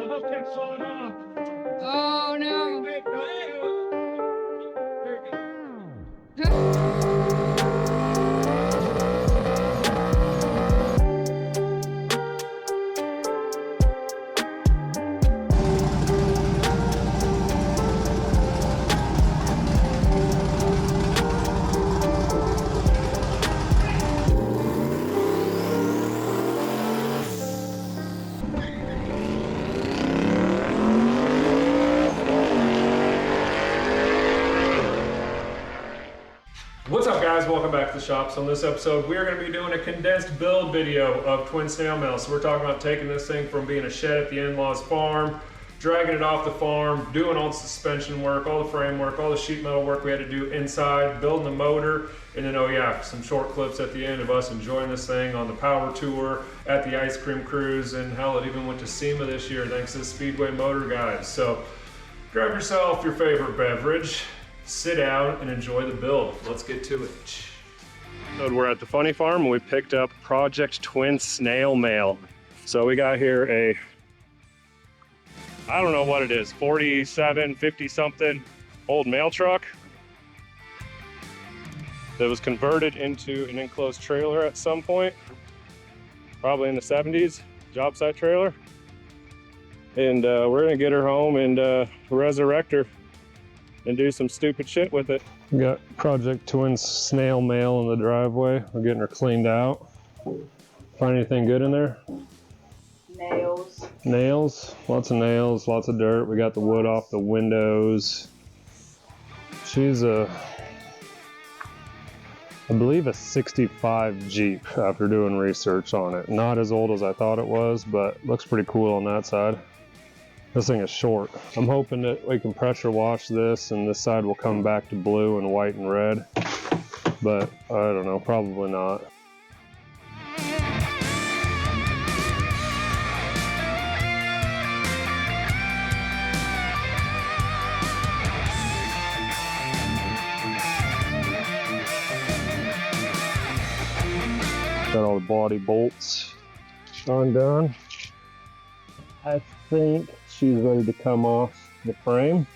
hook kept falling off. Oh no. Wait, What's up guys, welcome back to the shop. So in this episode, we are going to be doing a condensed build video of Twin Snail Mail. So we're talking about taking this thing from being a shed at the in-laws farm, dragging it off the farm, doing all the suspension work, all the frame work, all the sheet metal work we had to do inside, building the motor, and then, oh yeah, some short clips at the end of us enjoying this thing on the power tour, at the ice cream cruise, and hell, it even went to SEMA this year thanks to the Speedway Motor guys. So grab yourself your favorite beverage, sit down and enjoy the build. Let's get to it. So we're at the Funny Farm and we picked up Project Twin Snail Mail. So we got here a, I don't know what it is, 47, 50 something old mail truck that was converted into an enclosed trailer at some point, probably in the 70s, job site trailer. And we're gonna get her home and resurrect her and do some stupid shit with it. We got Project Twin Snail Mail in the driveway. We're getting her cleaned out. Find anything good in there? Nails. Nails, lots of nails, lots of dirt. We got the wood off the windows. She's a, I believe a 65 Jeep after doing research on it. Not as old as I thought it was, but looks pretty cool on that side. This thing is short. I'm hoping that we can pressure wash this and this side will come back to blue and white and red, but I don't know, probably not. Got all the body bolts undone. I think she's ready to come off the frame.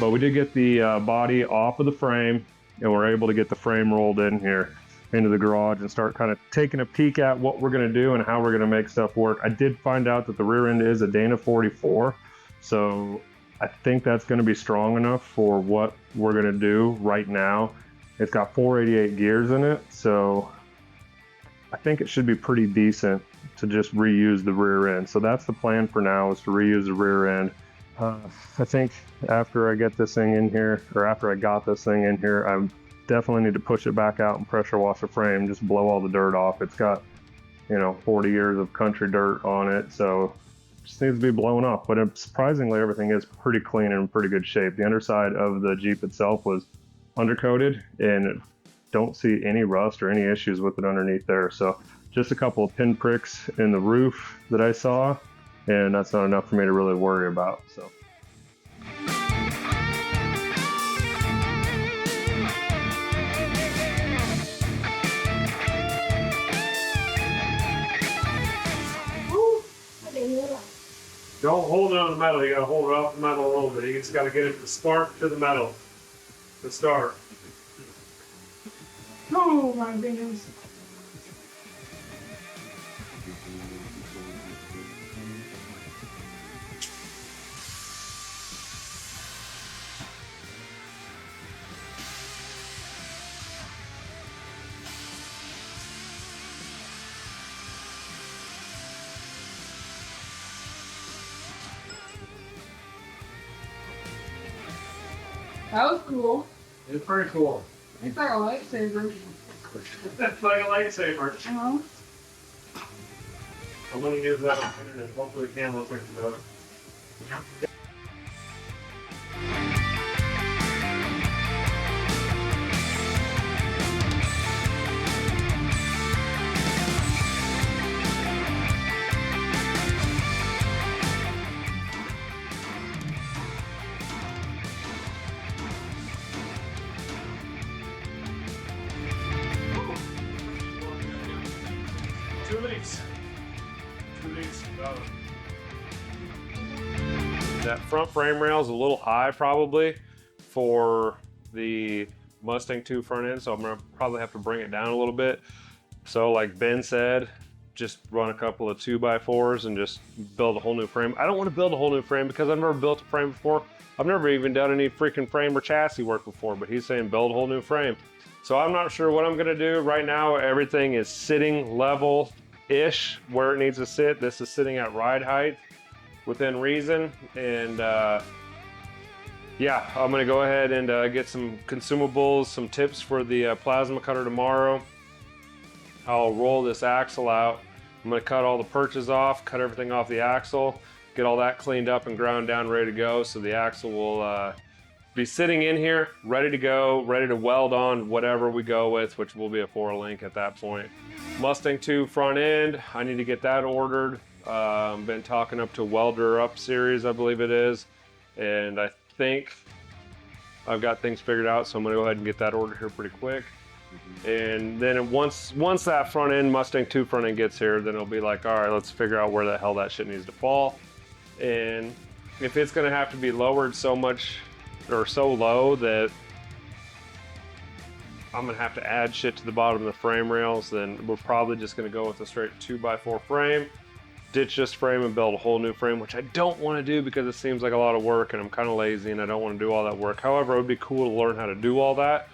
But we did get the body off of the frame and we're able to get the frame rolled in here into the garage and start kind of taking a peek at what we're going to do and how we're going to make stuff work. I did find out that the rear end is a Dana 44, so I think that's going to be strong enough for what we're going to do right now. It's got 488 gears in it, so I think it should be pretty decent to just reuse the rear end. So that's the plan for now, is to reuse the rear end. I think after I get this thing in here, or after I got this thing in here, I definitely need to push it back out and pressure wash the frame, just blow all the dirt off. It's got, you know, 40 years of country dirt on it, so it just needs to be blown off. But surprisingly, everything is pretty clean and in pretty good shape. The underside of the Jeep itself was undercoated and don't see any rust or any issues with it underneath there. So just a couple of pin pricks in the roof that I saw, and that's not enough for me to really worry about. So. Don't hold it on the metal, you gotta hold it off the metal a little bit. You just gotta get it to spark to the metal to start. Oh my goodness. That was cool. It's pretty cool. It's like a lightsaber. It's like a lightsaber. Uh-huh. I'm gonna use that on the internet. Hopefully the camera picks it up. that front frame rail is a little high probably for the Mustang II front end, so I'm gonna probably have to bring it down a little bit. So like Ben said, just run a couple of 2x4s and just build a whole new frame. I don't want to build a whole new frame because I've never built a frame before. I've never even done any freaking frame or chassis work before, but he's saying build a whole new frame. So I'm not sure what I'm gonna do. Right now, everything is sitting level-ish where it needs to sit. This is sitting at ride height within reason. And yeah, I'm gonna go ahead and get some consumables, some tips for the plasma cutter tomorrow. I'll roll this axle out. I'm gonna cut all the perches off, cut everything off the axle, get all that cleaned up and ground down, ready to go. So the axle will be sitting in here, ready to go, ready to weld on whatever we go with, which will be a 4-link at that point. Mustang II front end, I need to get that ordered. Been talking up to Welder Up series, I believe it is. And I think I've got things figured out, so I'm gonna go ahead and get that ordered here pretty quick. And then once that front end, Mustang II front end gets here, then it'll be like, all right, let's figure out where the hell that shit needs to fall. And if it's gonna have to be lowered so much or so low that I'm gonna have to add shit to the bottom of the frame rails, then we're probably just gonna go with a straight 2x4 frame, ditch this frame and build a whole new frame, which I don't want to do because it seems like a lot of work and I'm kind of lazy and I don't want to do all that work. However, it would be cool to learn how to do all that.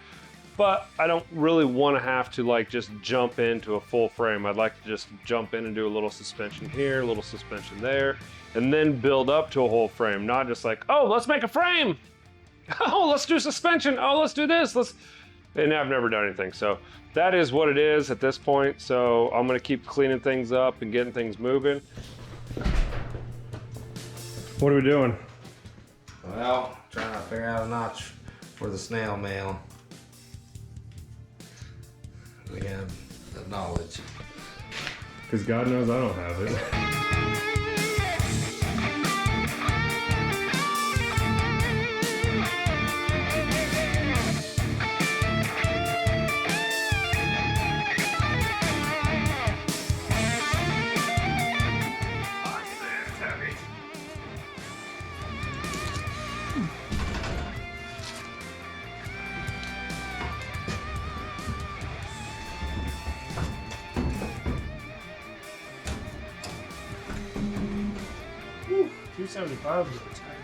But I don't really want to have to like just jump into a full frame. I'd like to just jump in and do a little suspension here, a little suspension there, and then build up to a whole frame. Not just like, oh, let's make a frame. Oh, let's do suspension. Oh, let's do this. And I've never done anything. So that is what it is at this point. So I'm going to keep cleaning things up and getting things moving. What are we doing? Well, trying to figure out a notch for the snail mail. We have the knowledge. Because God knows I don't have it. Whew, 275 is a tight.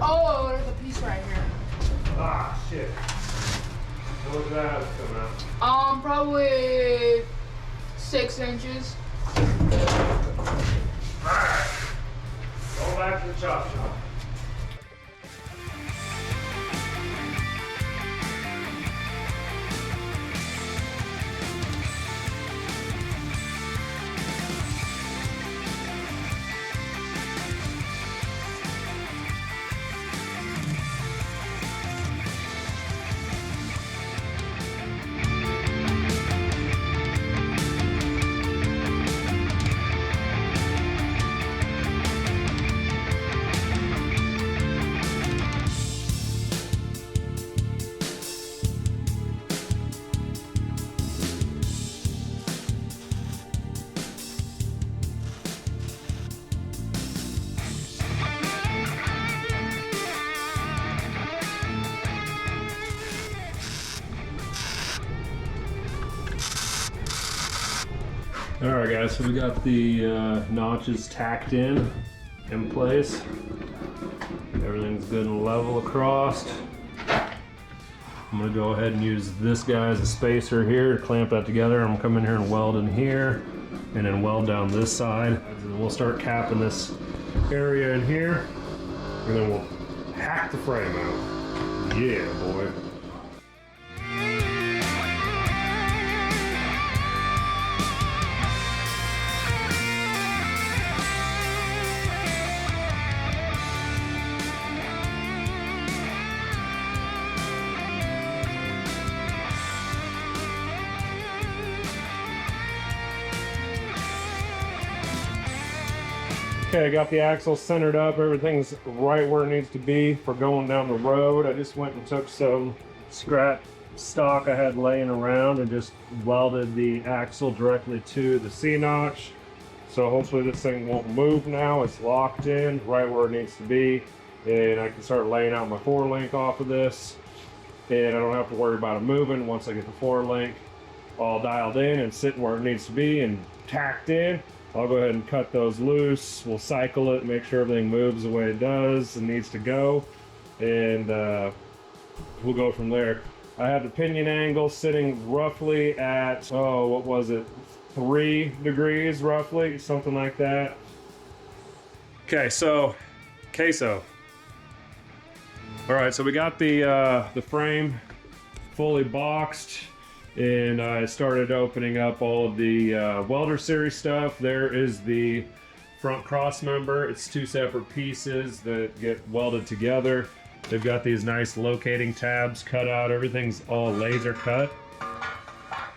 Oh, there's a piece right here. Ah, shit. How much of that is coming out? Probably 6 inches. Alright. Go back to the chop shop. All right, guys, so we got the notches tacked in place. Everything's good and level across. I'm gonna go ahead and use this guy as a spacer here to clamp that together. I'm gonna come in here and weld in here and then weld down this side. And we'll start capping this area in here and then we'll hack the frame out. Yeah, boy. Okay, I got the axle centered up. Everything's right where it needs to be for going down the road. I just went and took some scrap stock I had laying around and just welded the axle directly to the C-notch. So hopefully this thing won't move now. It's locked in right where it needs to be. And I can start laying out my 4-link off of this. And I don't have to worry about it moving once I get the 4-link all dialed in and sitting where it needs to be and tacked in. I'll go ahead and cut those loose. We'll cycle it, make sure everything moves the way it does and needs to go, and we'll go from there. I have the pinion angle sitting roughly at, oh, what was it? 3 degrees roughly, something like that. Okay, so queso. All right, so we got the frame fully boxed. And I started opening up all of the welder series stuff. There is the front cross member. It's 2 separate pieces that get welded together. They've got these nice locating tabs cut out. Everything's all laser cut.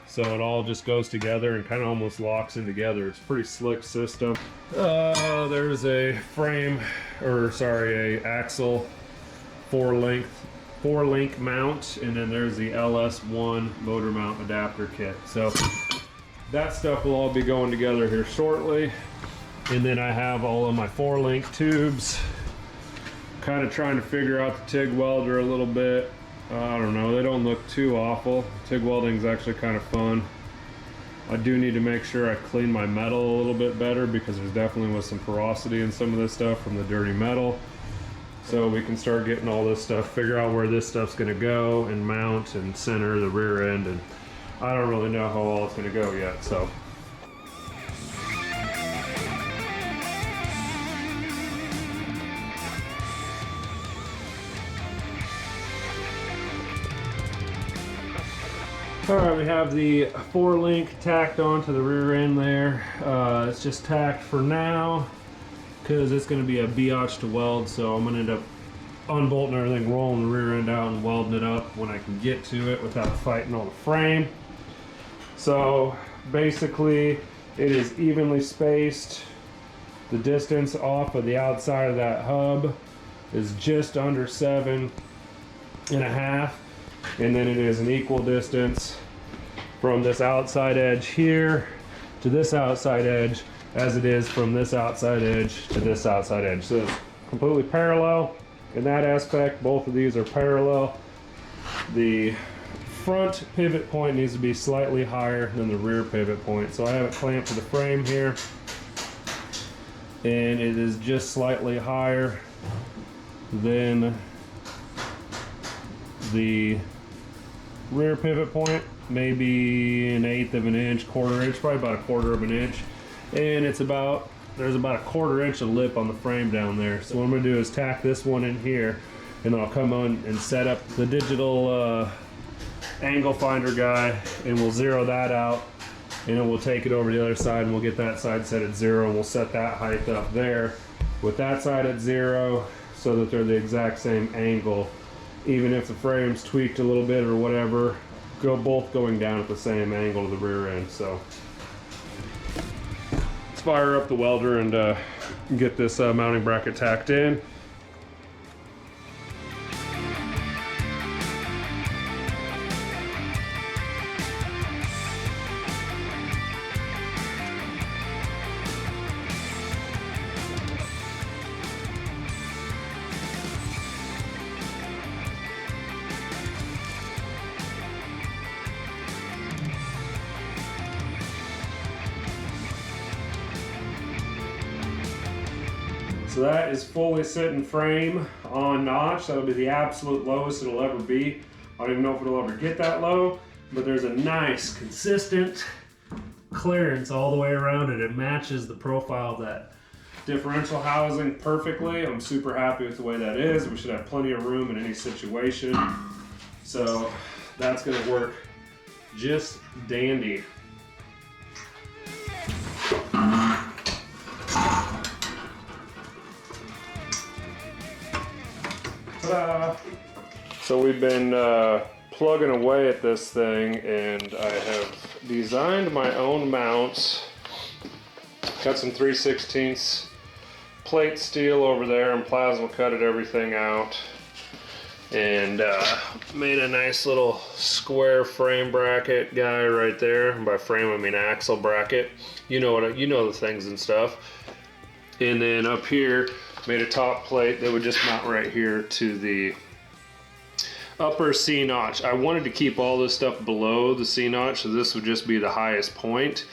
So it all just goes together and kind of almost locks in together. It's a pretty slick system. There's a frame, or sorry, a axle 4-link mount, and then there's the LS1 motor mount adapter kit. So that stuff will all be going together here shortly. And then I have all of my 4-link tubes. Kind of trying to figure out the TIG welder a little bit. I don't know, they don't look too awful. TIG welding is actually kind of fun. I do need to make sure I clean my metal a little bit better because there's definitely was some porosity in some of this stuff from the dirty metal. So we can start getting all this stuff, figure out where this stuff's gonna go and mount and center the rear end, and I don't really know how all it's gonna go yet, so. All right, we have the 4-link tacked onto the rear end there. It's just tacked for now, because it's going to be a biatch to weld, so I'm going to end up unbolting everything, rolling the rear end out and welding it up when I can get to it without fighting on the frame. So basically it is evenly spaced. The distance off of the outside of that hub is just under 7.5, and then it is an equal distance from this outside edge here to this outside edge as it is from this outside edge to this outside edge. So it's completely parallel in that aspect. Both of these are parallel. The front pivot point needs to be slightly higher than the rear pivot point. So I have it clamped to the frame here, and it is just slightly higher than the rear pivot point, maybe 1/8 of an inch, 1/4 inch, probably about 1/4 of an inch. And it's about, there's about 1/4 inch of lip on the frame down there. So what I'm gonna do is tack this one in here, and then I'll come on and set up the digital angle finder guy, and we'll zero that out, and then we'll take it over to the other side, and we'll get that side set at 0, and we'll set that height up there with that side at 0, so that they're the exact same angle. Even if the frame's tweaked a little bit or whatever, both going down at the same angle to the rear end. So let's fire up the welder and get this mounting bracket tacked in. So that is fully sitting frame on notch. That'll be the absolute lowest it'll ever be. I don't even know if it'll ever get that low, but there's a nice, consistent clearance all the way around it. It matches the profile of that differential housing perfectly. I'm super happy with the way that is. We should have plenty of room in any situation. So that's gonna work just dandy. So we've been plugging away at this thing, and I have designed my own mounts. Got some 3/16 plate steel over there and plasma cutted everything out, and made a nice little square frame bracket guy right there. And by frame I mean axle bracket. You know the things and stuff. And then up here made a top plate that would just mount right here to the upper C notch. I wanted to keep all this stuff below the C notch, so this would just be the highest point.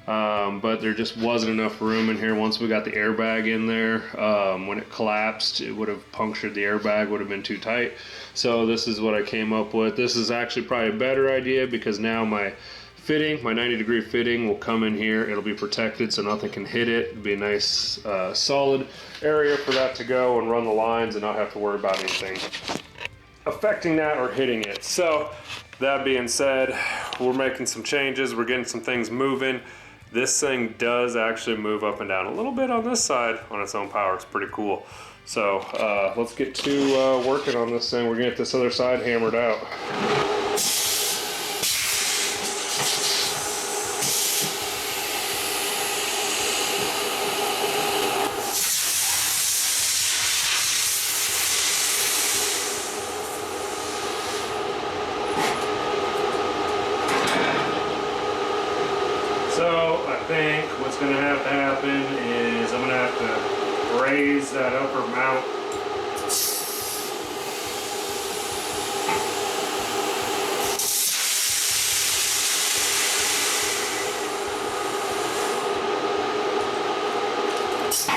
But there just wasn't enough room in here once we got the airbag in there. When it collapsed, it would have punctured the airbag, would have been too tight. So this is what I came up with. This is actually probably a better idea because now my fitting, my 90-degree fitting will come in here. It'll be protected so nothing can hit it. It'll be a nice solid area for that to go and run the lines and not have to worry about anything affecting that or hitting it. So that being said, we're making some changes. We're getting some things moving. This thing does actually move up and down a little bit on this side on its own power. It's pretty cool. So let's get to working on this thing. We're gonna get this other side hammered out. So I think what's going to have to happen is I'm going to have to raise that upper mount. It's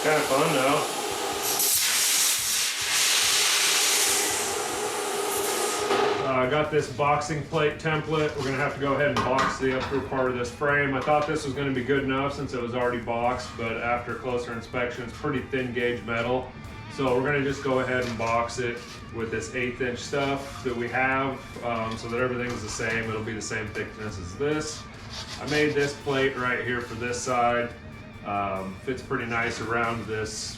kind of fun though. I got this boxing plate template. We're gonna have to go ahead and box the upper part of this frame. I thought this was gonna be good enough since it was already boxed, but after closer inspection, it's pretty thin gauge metal. So we're gonna just go ahead and box it with this 1/8 inch stuff that we have, so that everything's the same. It'll be the same thickness as this. I made this plate right here for this side. Fits pretty nice around this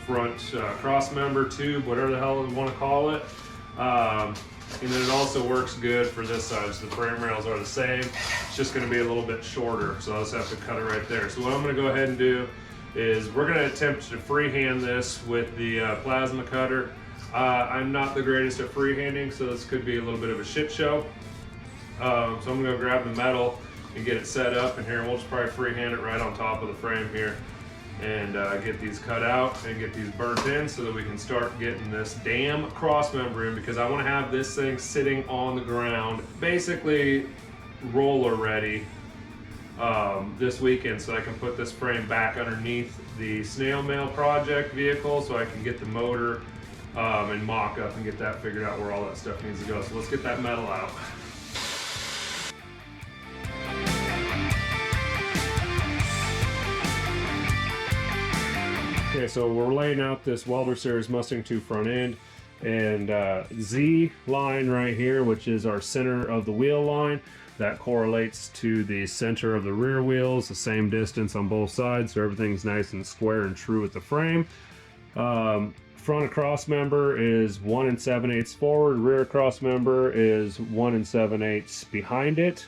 front cross member tube, whatever the hell you wanna call it. And then it also works good for this side, so the frame rails are the same. It's just going to be a little bit shorter, so I'll just have to cut it right there. So what I'm going to go ahead and do is we're going to attempt to freehand this with the plasma cutter. I'm not the greatest at freehanding, so this could be a little bit of a shit show. So I'm going to go grab the metal and get it set up, and here we'll just probably freehand it right on top of the frame here. And get these cut out and get these burnt in so that we can start getting this damn cross member in, because I want to have this thing sitting on the ground, basically roller ready this weekend, so I can put this frame back underneath the Snail Mail project vehicle so I can get the motor and mock up and get that figured out where all that stuff needs to go. So let's get that metal out. Okay, so we're laying out this Welder Series Mustang II front end, and Z line right here, which is our center of the wheel line, that correlates to the center of the rear wheels, the same distance on both sides, so everything's nice and square and true with the frame. Front across member is 1 7/8 forward, rear across member is 1 7/8 behind it.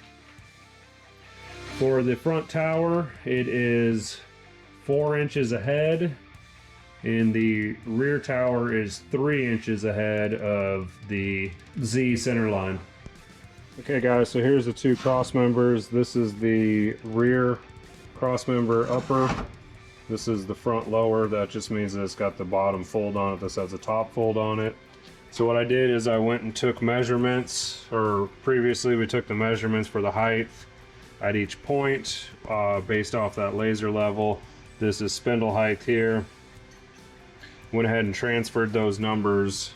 For the front tower, it is 4 inches ahead, and the rear tower is 3 inches ahead of the Z center line. Okay guys, so here's the two cross members. This is the rear cross member upper. This is the front lower. That just means that it's got the bottom fold on it. This has a top fold on it. So what I did is I went and took measurements, or previously we took the measurements for the height at each point based off that laser level. This is spindle height here. Went ahead and transferred those numbers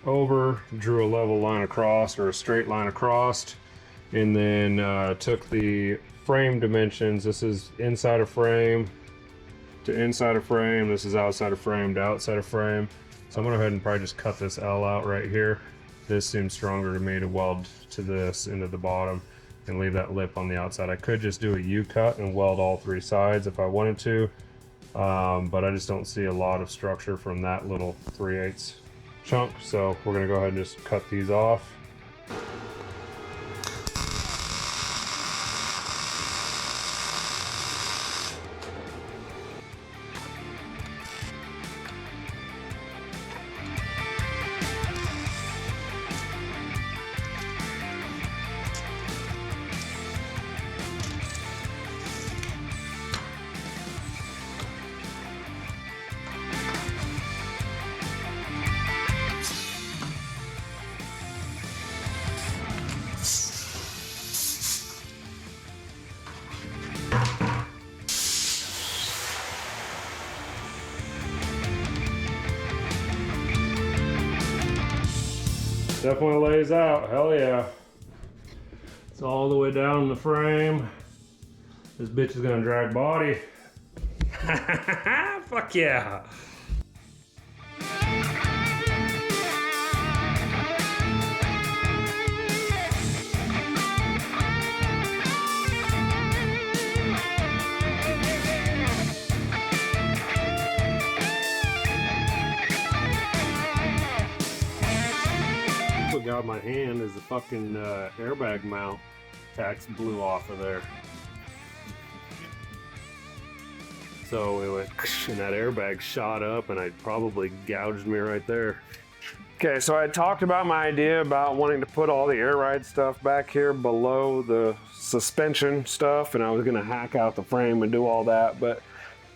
over, drew a level line across, or a straight line across, and then took the frame dimensions. This is inside of frame to inside of frame. This is outside of frame to outside of frame. So I'm gonna go ahead and probably just cut this L out right here. This seems stronger to me to weld to this into the bottom and leave that lip on the outside. I could just do a U-cut and weld all 3 sides if I wanted to. But I just don't see a lot of structure from that little 3/8 chunk, so we're gonna go ahead and just cut these off. Definitely lays out, hell yeah. It's all the way down the frame. This bitch is gonna drag body. Fuck yeah. What got my hand is the fucking airbag mount. Tacks blew off of there. So it went, and that airbag shot up and it probably gouged me right there. Okay, so I talked about my idea about wanting to put all the air ride stuff back here below the suspension stuff, and I was gonna hack out the frame and do all that, but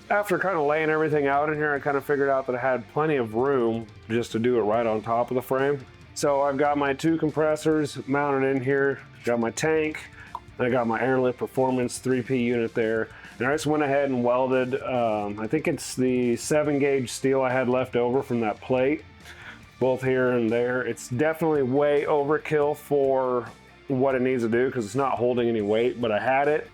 after kind of laying everything out in here, I kind of figured out that I had plenty of room just to do it right on top of the frame. So I've got my 2 compressors mounted in here, got my tank, and I got my Airlift Performance 3P unit there. And I just went ahead and welded, I think it's the 7-gauge steel I had left over from that plate, both here and there. It's definitely way overkill for what it needs to do because it's not holding any weight, but I had it.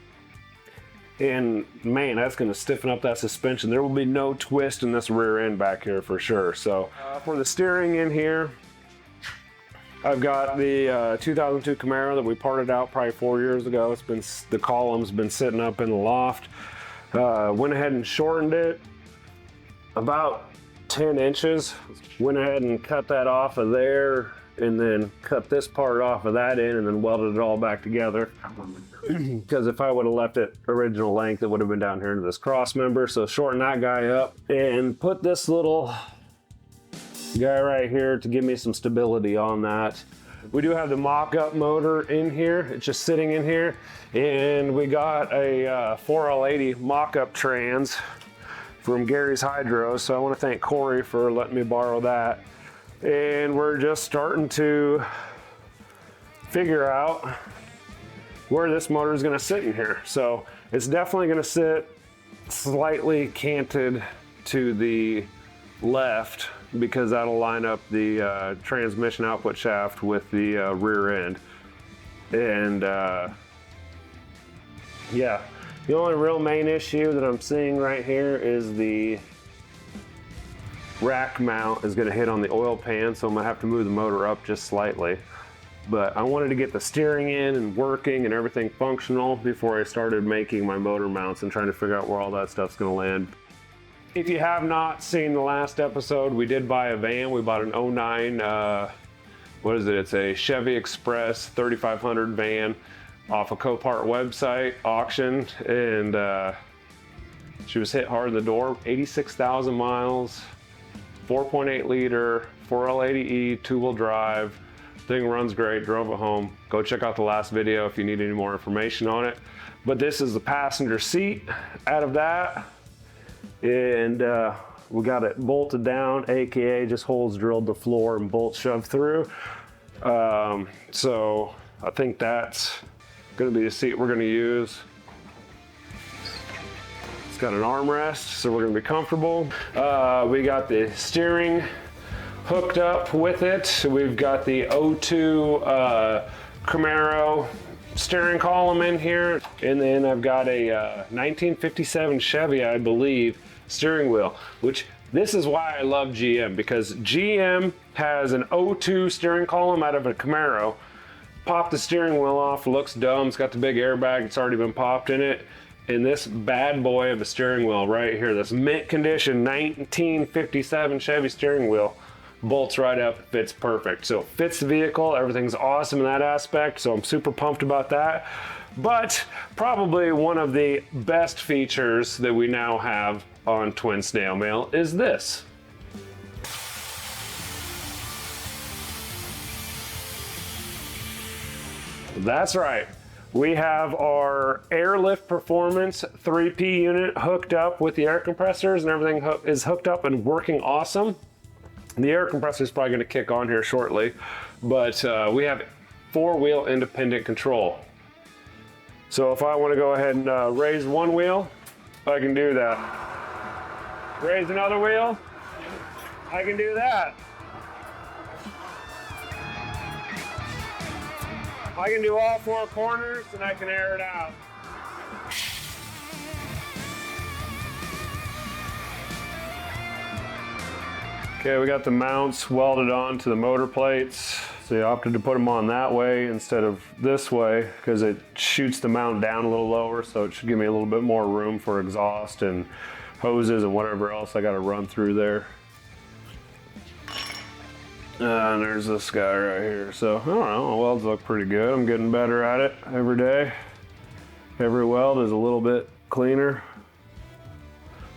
And man, that's gonna stiffen up that suspension. There will be no twist in this rear end back here for sure. So for the steering in here, I've got the 2002 Camaro that we parted out probably 4 years ago. It's been, the column's been sitting up in the loft. Went ahead and shortened it about 10 inches. Went ahead and cut that off of there and then cut this part off of that end and then welded it all back together. Because if I would have left it original length, it would have been down here into this cross member. So shorten that guy up and put this little guy right here to give me some stability on that. We do have the mock-up motor in here. It's just sitting in here. And we got a 4L80 mock-up trans from Gary's Hydro. So I want to thank Corey for letting me borrow that. And we're just starting to figure out where this motor is going to sit in here. So it's definitely going to sit slightly canted to the left because that'll line up the transmission output shaft with the rear end. And yeah, the only real main issue that I'm seeing right here is the rack mount is going to hit on the oil pan, so I'm going to have to move the motor up just slightly. But I wanted to get the steering in and working and everything functional before I started making my motor mounts and trying to figure out where all that stuff's going to land. If you have not seen the last episode, we did buy a van. We bought an 09, what is it? It's a Chevy Express 3500 van off a Copart website auction, and she was hit hard in the door. 86,000 miles, 4.8 liter, 4L80E, 2-wheel drive. Thing runs great, drove it home. Go check out the last video if you need any more information on it. But this is the passenger seat out of that. And we got it bolted down, AKA just holes drilled the floor and bolts shoved through. So I think that's gonna be the seat we're gonna use. It's got an armrest, so we're gonna be comfortable. We got the steering hooked up with it. We've got the 02 Camaro steering column in here. And then I've got a 1957 Chevy, I believe, steering wheel, which this is why I love GM, because GM has an 02 steering column out of a Camaro. Pop the steering wheel off, looks dumb. It's got the big airbag, it's already been popped in it. And this bad boy of a steering wheel right here, this mint condition 1957 Chevy steering wheel, bolts right up, fits perfect. So it fits the vehicle, everything's awesome in that aspect, so I'm super pumped about that. But probably one of the best features that we now have on Twin Snail Mail is this. That's right. We have our Airlift Performance 3P unit hooked up with the air compressors, and everything is hooked up and working awesome. The air compressor is probably going to kick on here shortly, but we have 4-wheel independent control. So if I want to go ahead and raise one wheel, I can do that. Raise another wheel, I can do that. I can do all 4 corners and I can air it out. Okay, we got the mounts welded on to the motor plates. So I opted to put them on that way instead of this way because it shoots the mount down a little lower, so it should give me a little bit more room for exhaust and hoses and whatever else I got to run through there. And there's this guy right here. So I don't know, the welds look pretty good. I'm getting better at it every day. Every weld is a little bit cleaner.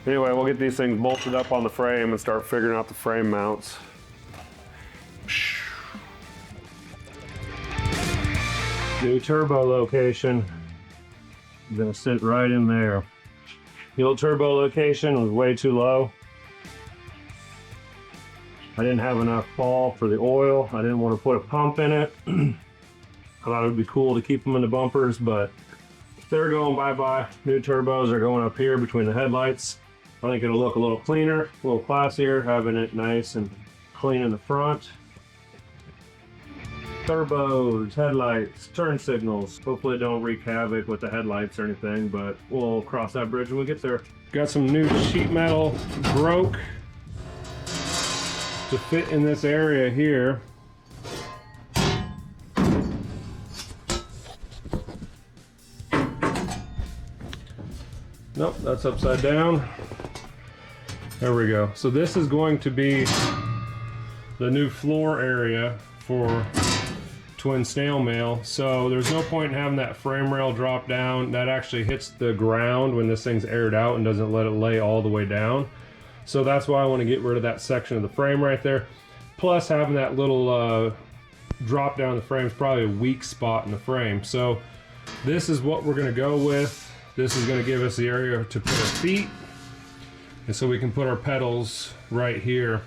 Anyway, we'll get these things bolted up on the frame and start figuring out the frame mounts. New turbo location. I'm gonna sit right in there. The old turbo location was way too low. I didn't have enough fall for the oil. I didn't want to put a pump in it. I thought it would be cool to keep them in the bumpers, but they're going bye-bye. New turbos are going up here between the headlights. I think it'll look a little cleaner, a little classier, having it nice and clean in the front. Turbos, headlights, turn signals. Hopefully it don't wreak havoc with the headlights or anything, but we'll cross that bridge when we get there. Got some new sheet metal broke to fit in this area here. Nope, that's upside down. There we go. So this is going to be the new floor area for Twin Snail Mail. So there's no point in having that frame rail drop down. That actually hits the ground when this thing's aired out and doesn't let it lay all the way down. So that's why I want to get rid of that section of the frame right there. Plus having that little drop down the frame is probably a weak spot in the frame. So this is what we're going to go with. This is going to give us the area to put our feet. And so we can put our pedals right here.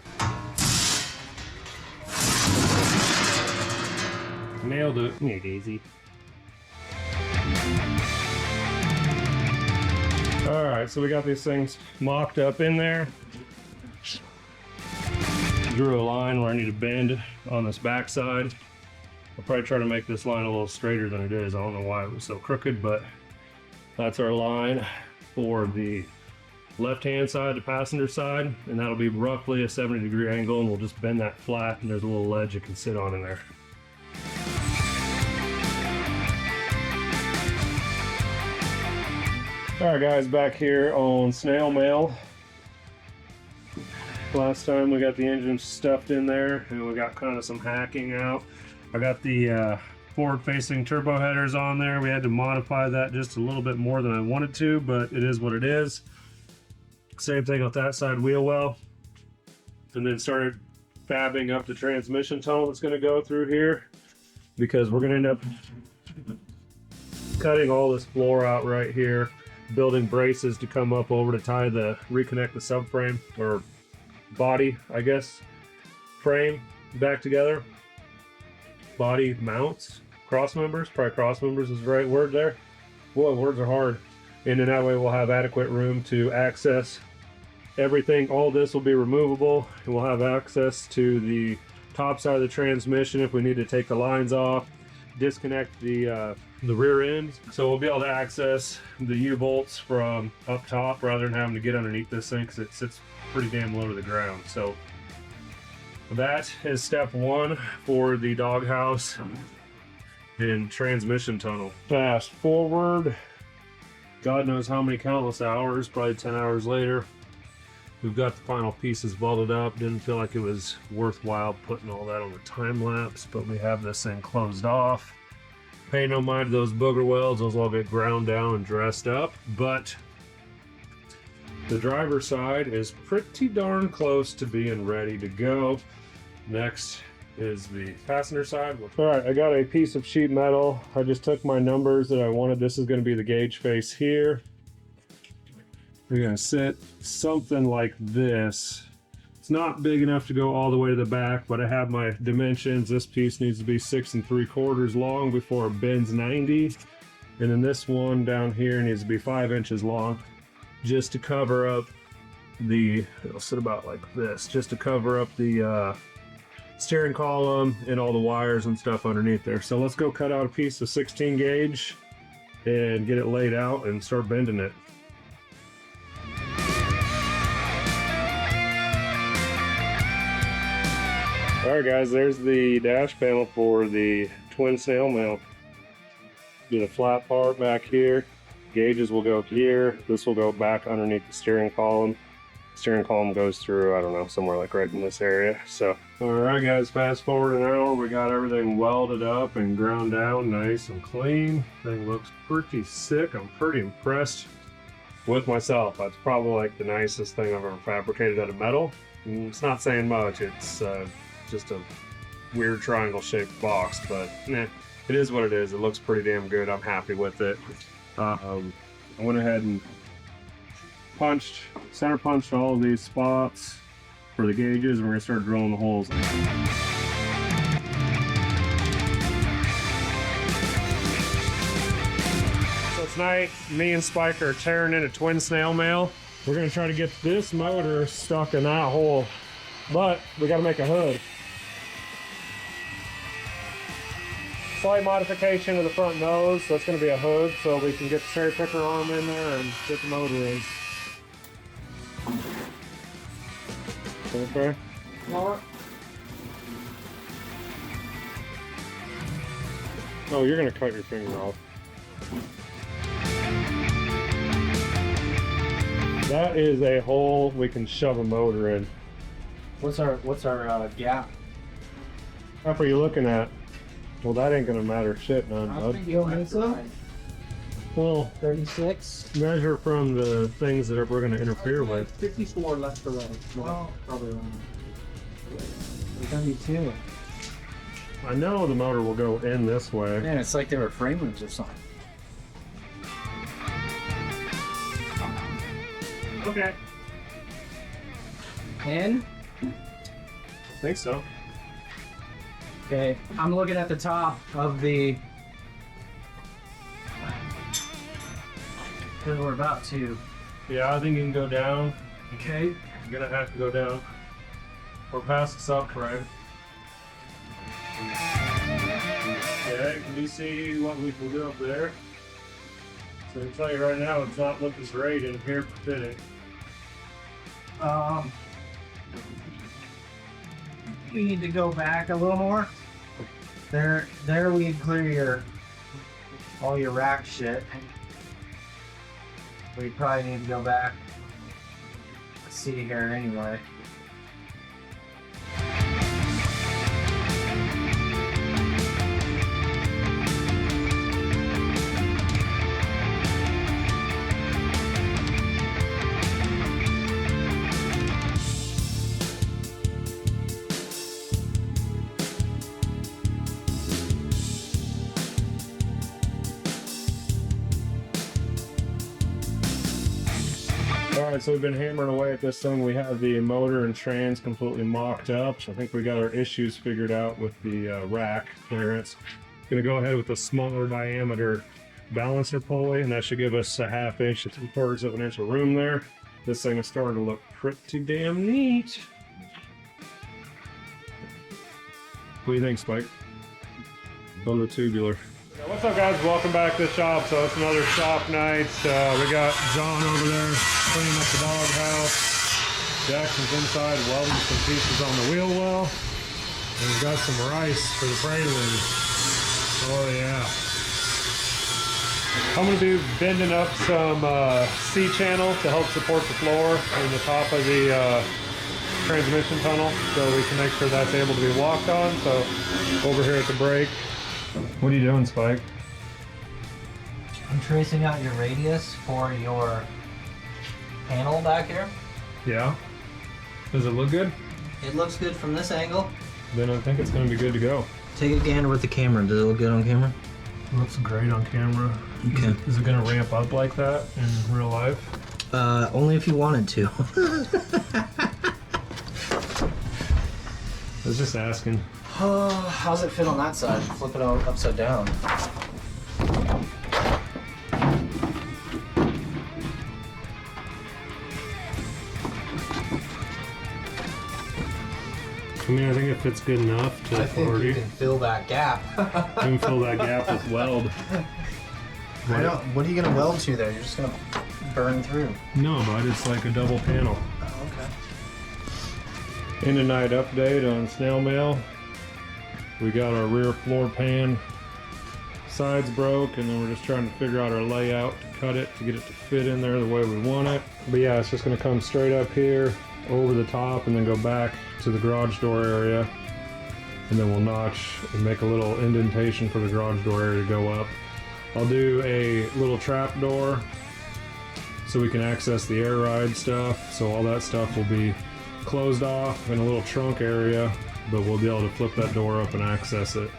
Nailed it. Hey, Daisy. All right, so we got these things mocked up in there. Drew a line where I need to bend on this back side. I'll probably try to make this line a little straighter than it is. I don't know why it was so crooked, but that's our line for the left-hand side, the passenger side, and that'll be roughly a 70-degree angle, and we'll just bend that flat, and there's a little ledge it can sit on in there. All right, guys, back here on Snail Mail. Last time we got the engine stuffed in there, and we got kind of some hacking out. I got the forward-facing turbo headers on there. We had to modify that just a little bit more than I wanted to, but it is what it is. Same thing with that side wheel well. And then started fabbing up the transmission tunnel that's going to go through here, because we're going to end up cutting all this floor out right here, building braces to come up over to reconnect the subframe, or body, I guess, frame back together. Body mounts, cross members, probably cross members is the right word there. Boy, words are hard. And then that way we'll have adequate room to access everything. All this will be removable, and we'll have access to the top side of the transmission if we need to take the lines off, disconnect the rear end. So we'll be able to access the U-bolts from up top rather than having to get underneath this thing, because it sits pretty damn low to the ground. So that is step one for the doghouse and transmission tunnel. Fast forward, God knows how many countless hours, probably 10 hours later, we've got the final pieces welded up. Didn't feel like it was worthwhile putting all that on the time lapse, but we have this thing closed off. Pay no mind to those booger welds, those all get ground down and dressed up, but the driver's side is pretty darn close to being ready to go. Next is the passenger side. All right, I got a piece of sheet metal. I just took my numbers that I wanted. This is going to be the gauge face here. We're going to sit something like this. It's not big enough to go all the way to the back, but I have my dimensions. This piece needs to be 6 3/4 long before it bends 90. And then this one down here needs to be 5 inches long, just to cover up the, it'll sit about like this, just to cover up the steering column and all the wires and stuff underneath there. So let's go cut out a piece of 16 gauge and get it laid out and start bending it. Alright guys, there's the dash panel for the Twin Snail Mail. Do the flat part back here. Gauges will go here. This will go back underneath the steering column. Steering column goes through, I don't know, somewhere like right in this area. So, alright guys, fast forward an hour. We got everything welded up and ground down nice and clean. Thing looks pretty sick. I'm pretty impressed with myself. That's probably like the nicest thing I've ever fabricated out of metal. It's not saying much. It's just a weird triangle shaped box, but it is what it is. It looks pretty damn good. I'm happy with it. I went ahead and center punched all of these spots for the gauges, and we're gonna start drilling the holes. So tonight, me and Spike are tearing into Twin Snail Mail. We're gonna try to get this motor stuck in that hole, but we gotta make a hood. Slight modification of the front nose, so it's going to be a hood, so we can get the cherry picker arm in there and get the motor in. Okay. Oh, you're going to cut your finger off. That is a hole we can shove a motor in. What's our gap? What are you looking at? Well, that ain't gonna matter shit, none, bud. You don't think so? Well, 36? measure from the things that we're gonna interfere with. 54 left to right. Well, probably wrong. 72. I know the motor will go in this way. Man, it's like they were framers or something. Okay. In? I think so. Okay, I'm looking at the top of the... Because we're about to. Yeah, I think you can go down. Okay. You're gonna have to go down. Or past the subframe. Okay, can you see what we can do up there? So I can tell you right now, it's not looking great in here for fitting. We need to go back a little more. There we can clear all your rack shit. We probably need to go back. Let's see here anyway. Alright, so we've been hammering away at this thing. We have the motor and trans completely mocked up. So I think we got our issues figured out with the rack clearance. Gonna go ahead with a smaller diameter balancer pulley, and that should give us a 1/2 inch to 3/4 of an inch of room there. This thing is starting to look pretty damn neat. What do you think, Spike? On the tubular. What's up, guys? Welcome back to the shop. So it's another shop night. We got John over there cleaning up the doghouse. Jackson's inside welding some pieces on the wheel well. And we've got some rice for the prelude. Oh yeah. I'm going to be bending up some C-channel to help support the floor and the top of the transmission tunnel, so we can make sure that's able to be walked on. So over here at the brake. What are you doing, Spike? I'm tracing out your radius for your panel back here. Yeah. Does it look good? It looks good from this angle. Then I think it's going to be good to go. Take a gander with the camera. Does it look good on camera? Looks great on camera. Okay. Is it going to ramp up like that in real life? Only if you wanted to. I was just asking. How's it fit on that side? Flip it upside down. I mean, I think it fits good enough to I think you can fill that gap. You can fill that gap with weld. What are you gonna weld to there? You're just gonna burn through. No, bud, it's like a double panel. Oh, okay. In a night update on Snail Mail. We got our rear floor pan sides broke, and then we're just trying to figure out our layout to cut it to get it to fit in there the way we want it. But yeah, it's just gonna come straight up here over the top and then go back to the garage door area, and then we'll notch and make a little indentation for the garage door area to go up. I'll do a little trap door so we can access the air ride stuff, so all that stuff will be closed off in a little trunk area, but we'll be able to flip that door up and access it.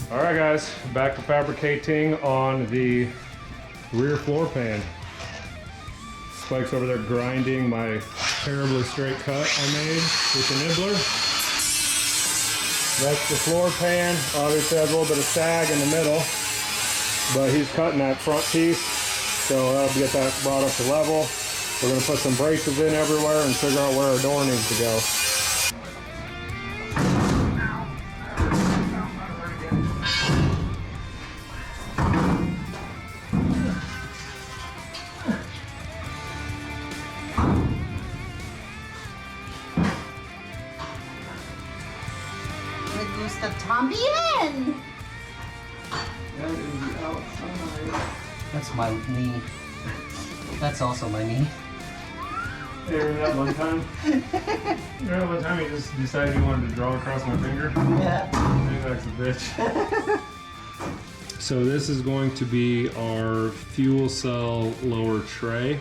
Alright guys, back to fabricating on the rear floor pan. Spike's over there grinding my terribly straight cut I made with the nibbler. That's the floor pan. Obviously has a little bit of sag in the middle, but he's cutting that front piece, so that'll get that brought up to level. We're going to put some braces in everywhere and figure out where our door needs to go. También. That's my knee. That's also my knee. Hey, remember that one time? Remember that one time you just decided you wanted to draw across my finger? Yeah. That's a bitch. So this is going to be our fuel cell lower tray.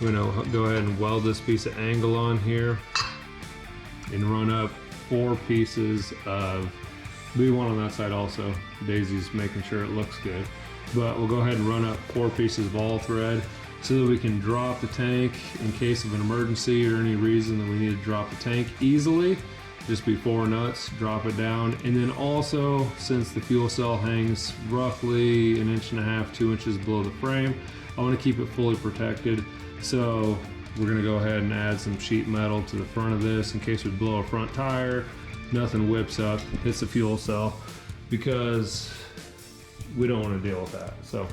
We're gonna go ahead and weld this piece of angle on here and run up 4 pieces of, do one on that side also. Daisy's making sure it looks good. But we'll go ahead and run up 4 pieces of all thread so that we can drop the tank in case of an emergency or any reason that we need to drop the tank easily. Just be 4 nuts, drop it down. And then also, since the fuel cell hangs roughly 1.5 to 2 inches below the frame, I want to keep it fully protected. So we're gonna go ahead and add some sheet metal to the front of this in case we blow a front tire, nothing whips up, hits the fuel cell, because we don't want to deal with that. So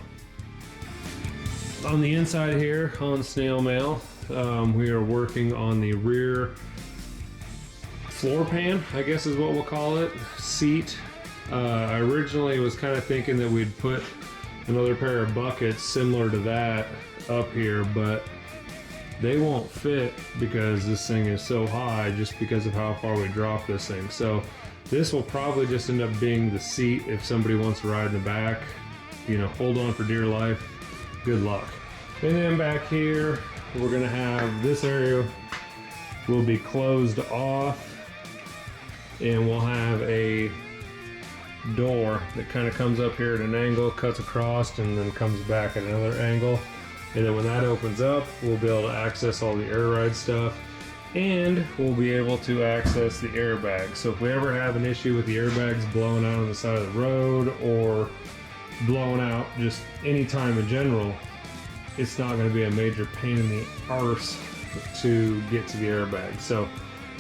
on the inside here on Snail Mail, we are working on the rear floor pan, I guess is what we'll call it, seat. I originally was kind of thinking that we'd put another pair of buckets similar to that up here, but they won't fit because this thing is so high just because of how far we drop this thing. So this will probably just end up being the seat if somebody wants to ride in the back. You know, hold on for dear life. Good luck. And then back here, we're gonna have this area will be closed off, and we'll have a door that kind of comes up here at an angle, cuts across, and then comes back at another angle. And then when that opens up, we'll be able to access all the air ride stuff, and we'll be able to access the airbags. So if we ever have an issue with the airbags blowing out on the side of the road or blowing out just any time in general, it's not going to be a major pain in the arse to get to the airbag. So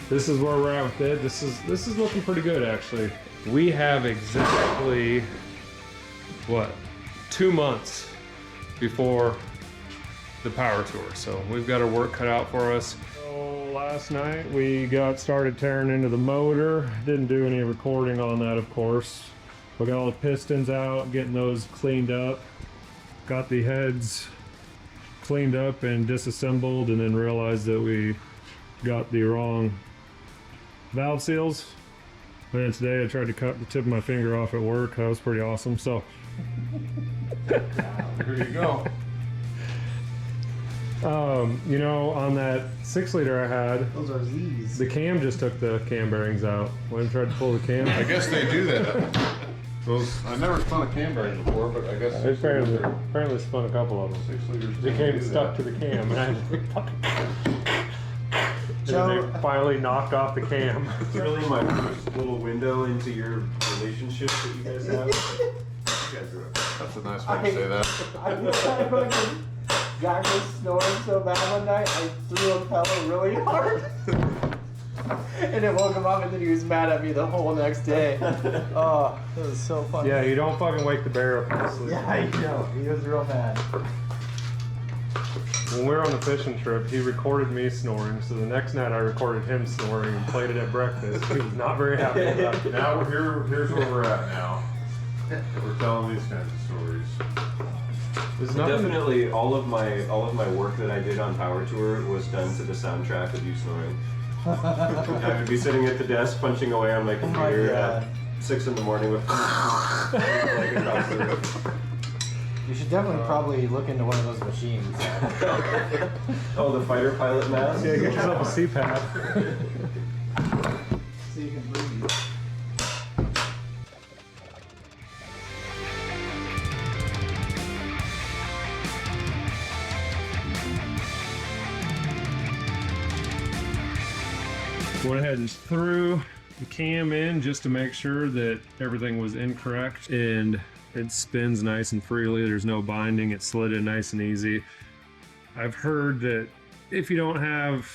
this is where we're at with it. This is looking pretty good, actually. We have exactly, what, 2 months before the Power Tour, so we've got our work cut out for us. So last night we got started tearing into the motor. Didn't do any recording on that, of course. We got all the pistons out, getting those cleaned up. Got the heads cleaned up and disassembled, and then realized that we got the wrong valve seals. And then today I tried to cut the tip of my finger off at work. That was pretty awesome. So here you go. You know, on that 6-liter I had, Those are Z's. the cam just took the cam bearings out. Went and tried to pull the cam. I guess they do that. Those, I never spun a cam bearing before, but I guess I apparently spun a couple of them. 6 liters. They came stuck to the cam, and I had to Joe- they finally knocked off the cam. It's really my first little window into your relationship that you guys have. You guys are That's a nice way to say that. I fucking got this snoring so bad one night, I threw a pillow really hard. And it woke him up, and then he was mad at me the whole next day. Oh, it was so funny. Yeah, you don't fucking wake the bear up from sleep. Yeah, I know. He was real mad. When we were on the fishing trip, he recorded me snoring, so the next night I recorded him snoring and played it at breakfast. He was not very happy about it. Now here's where we're at now. We're telling these kinds of stories. There's nothing Definitely, all of my work that I did on Power Tour was done to the soundtrack of you snoring. I would be sitting at the desk punching away on my computer God. at 6 in the morning with like across the room. You should definitely probably look into one of those machines. Oh, the fighter pilot mask? Yeah, get yourself a CPAP. So you can breathe. Went ahead and threw the cam in just to make sure that everything was incorrect, and it spins nice and freely. There's no binding. It slid in nice and easy. I've heard that if you don't have,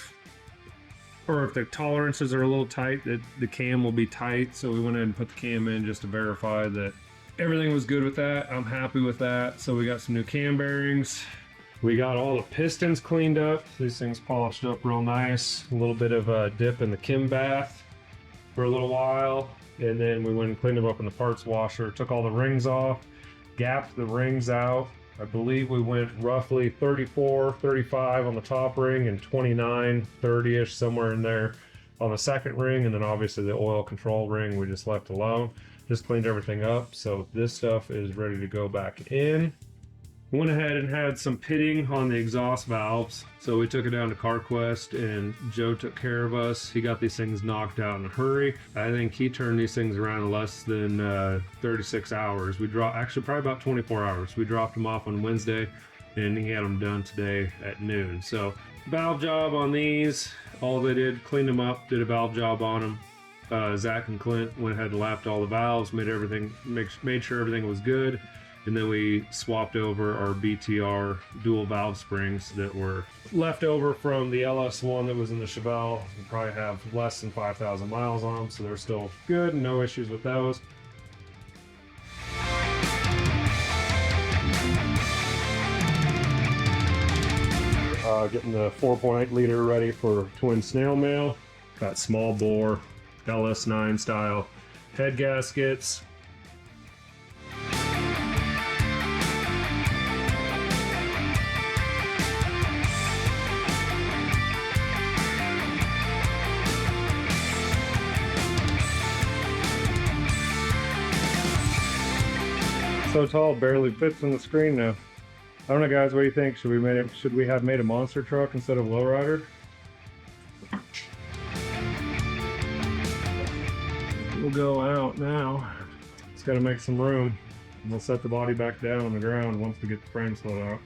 or if the tolerances are a little tight, that the cam will be tight. So we went ahead and put the cam in just to verify that everything was good with that. I'm happy with that. So we got some new cam bearings. We got all the pistons cleaned up. These things polished up real nice. A little bit of a dip in the Kim bath for a little while. And then we went and cleaned them up in the parts washer. Took all the rings off, gapped the rings out. I believe we went roughly 34, 35 on the top ring and 29, 30-ish, somewhere in there on the second ring. And then obviously the oil control ring we just left alone. Just cleaned everything up. So this stuff is ready to go back in. Went ahead and had some pitting on the exhaust valves. So we took it down to CarQuest and Joe took care of us. He got these things knocked out in a hurry. I think he turned these things around in less than 36 hours. We dropped, actually probably about 24 hours. We dropped them off on Wednesday and he had them done today at noon. So valve job on these, all they did, cleaned them up, did a valve job on them. Zach and Clint went ahead and lapped all the valves, made sure everything was good. And then we swapped over our BTR dual valve springs that were left over from the LS1 that was in the Chevelle. We probably have less than 5,000 miles on them, so they're still good, no issues with those. Getting the 4.8 liter ready for Twin Snail Mail. Got small bore LS9 style head gaskets. So tall, barely fits on the screen now. I don't know, guys. What do you think? Should we have made a monster truck instead of lowrider? We'll go out now. Just got to make some room. We'll set the body back down on the ground once we get the frame slid out.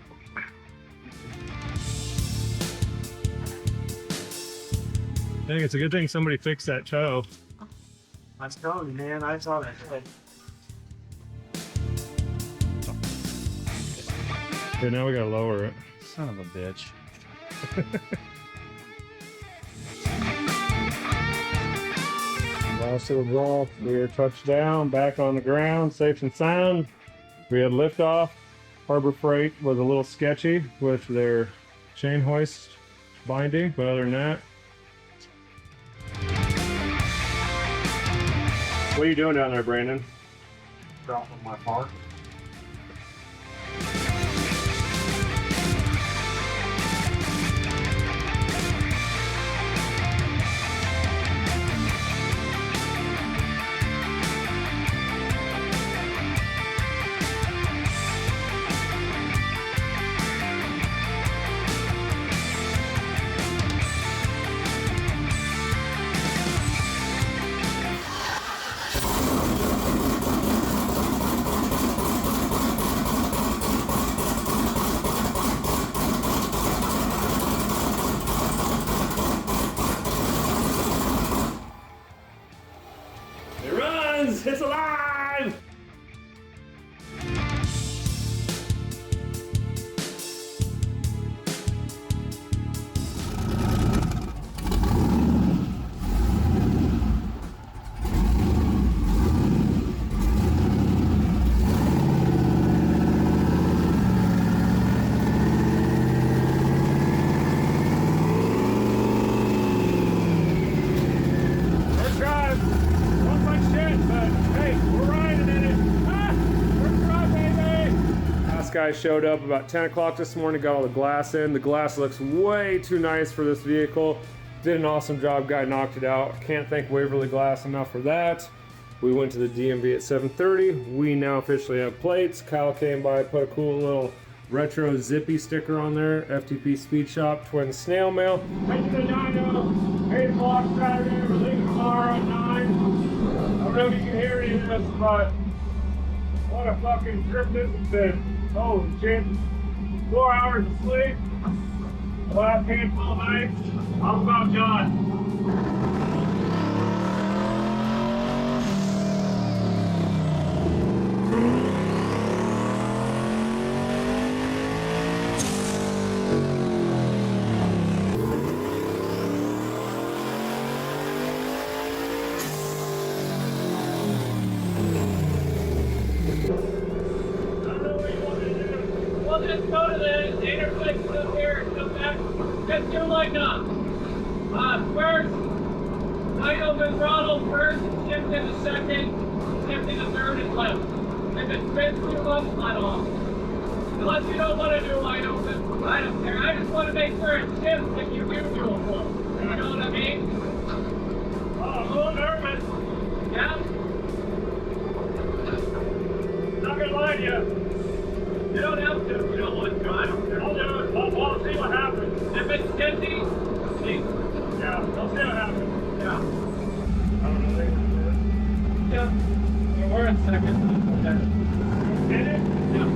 Dang, it's a good thing somebody fixed that toe. I was telling you, man, I saw that shit. Okay, now we gotta lower it. Son of a bitch. Last little golf, we are touched down, back on the ground, safe and sound. We had liftoff. Harbor Freight was a little sketchy with their chain hoist binding, but other than that. What are you doing down there, Brandon? Dropping my part. is! It's alive! Guy showed up about 10 o'clock this morning, got all the glass in. The glass looks way too nice for this vehicle. Did an awesome job, guy knocked it out. Can't thank Waverly Glass enough for that. We went to the DMV at 7:30. We now officially have plates. Kyle came by, put a cool little retro zippy sticker on there. FTP Speed Shop, Twin Snail Mail. Head to the dyno, 8 o'clock Saturday, we're leaving tomorrow at 9. I don't know if you can hear any of this, but what a fucking trip this has been. Holy shit. 4 hours of sleep. The last handful of nights. I'm about done. Just go to the intersection up here and come back. Just do like first, idle the throttle first, shift into second, shift into third and left. If it spins too much, let off. Unless you don't want to do wide open, I don't care. I just want to make sure it shifts if you do do a full. You know what I mean? Oh, I'm a little nervous. Yeah? Not gonna lie to you. You don't have to. You don't want to. I don't care. I'll do it. I'll see what happens. If it's 10 see. Yeah, I'll see what happens. Yeah. I don't know. Yeah. We're in second. Okay. In it? Yeah.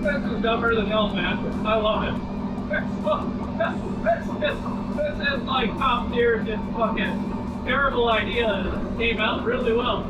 This is dumber than hell, man. I love it. This is like top tier, just fucking terrible idea. It came out really well.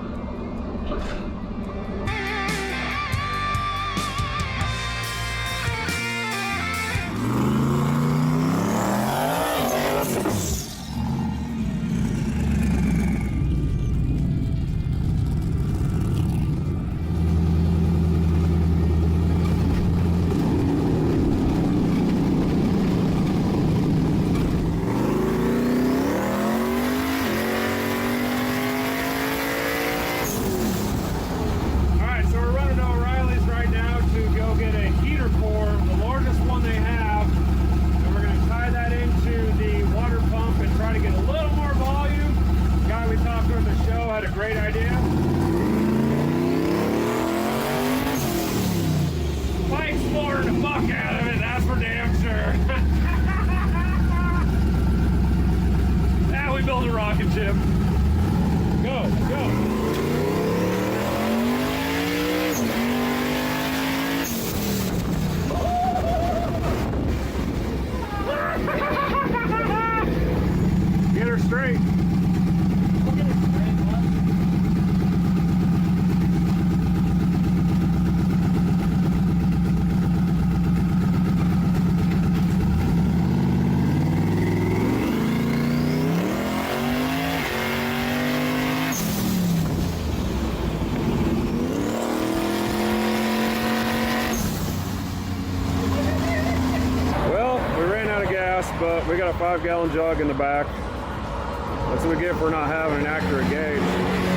this, but we got a 5-gallon jug in the back. That's what we get for not having an accurate gauge.